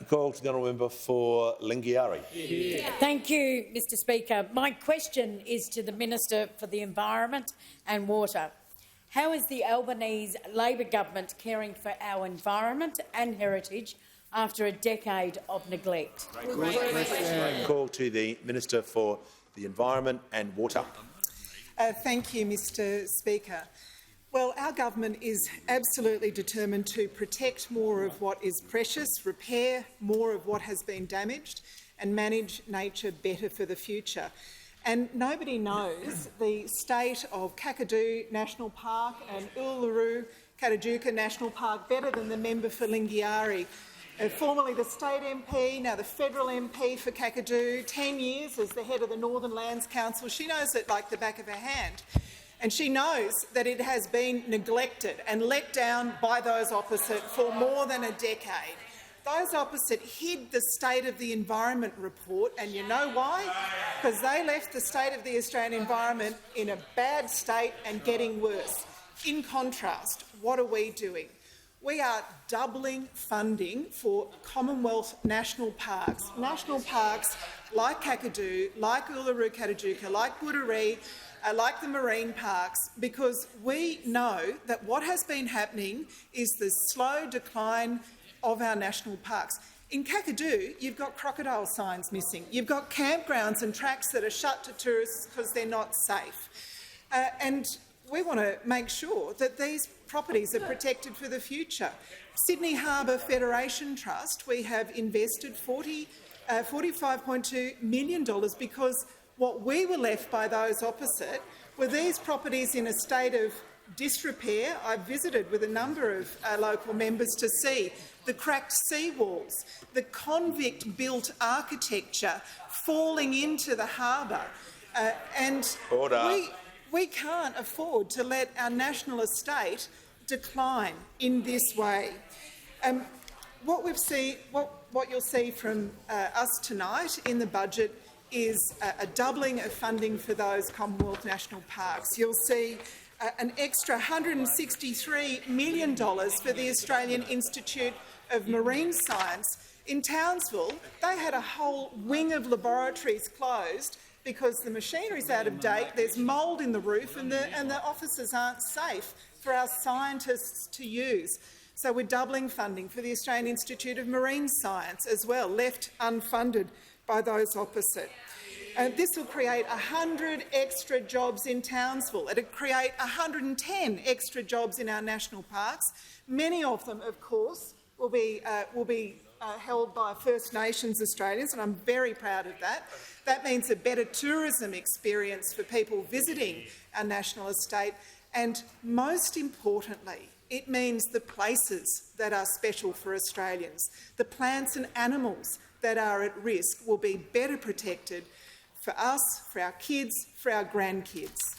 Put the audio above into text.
call to the honourable member for Lingiari. Thank you, Mr Speaker. My question is to the Minister for the Environment and Water. How is the Albanese Labor government caring for our environment and heritage after a decade of neglect? Call to the Minister for the Environment and Water. Thank you, Mr Speaker. Well, our government is absolutely determined to protect more of what is precious, repair more of what has been damaged and manage nature better for the future. And nobody knows the state of Kakadu National Park and Uluru Katajuka National Park better than the member for Lingiari. Formerly the state MP, now the federal MP for Kakadu, 10 years as the head of the Northern Lands Council. She knows it like the back of her hand. And she knows that it has been neglected and let down by those opposite for more than a decade. Those opposite hid the State of the Environment report, and you know why? Because they left the state of the Australian environment in a bad state and getting worse. In contrast, what are we doing? We are doubling funding for Commonwealth national parks like Kakadu, like Uluru Katajuka, like Budiri, like the marine parks, because we know that what has been happening is the slow decline of our national parks. In Kakadu, you've got crocodile signs missing. You've got campgrounds and tracks that are shut to tourists because they're not safe. And we want to make sure that these properties are protected for the future. Sydney Harbour Federation Trust, we have invested $45.2 million because what we were left by those opposite were these properties in a state of disrepair. I visited with a number of local members to see the cracked seawalls, the convict-built architecture falling into the harbour, and we can't afford to let our national estate decline in this way. What you'll see from us tonight in the budget is a doubling of funding for those Commonwealth national parks. You'll see an extra $163 million for the Australian Institute of Marine Science. In Townsville, they had a whole wing of laboratories closed because the machinery's out of date, there's mould in the roof and the offices aren't safe for our scientists to use. So we're doubling funding for the Australian Institute of Marine Science as well, left unfunded by those opposite. This will create 100 extra jobs in Townsville. It'll create 110 extra jobs in our national parks. Many of them, of course, will be held by First Nations Australians, and I'm very proud of that. That means a better tourism experience for people visiting our national estate, and most importantly, it means the places that are special for Australians, the plants and animals that are at risk will be better protected for us, for our kids, for our grandkids.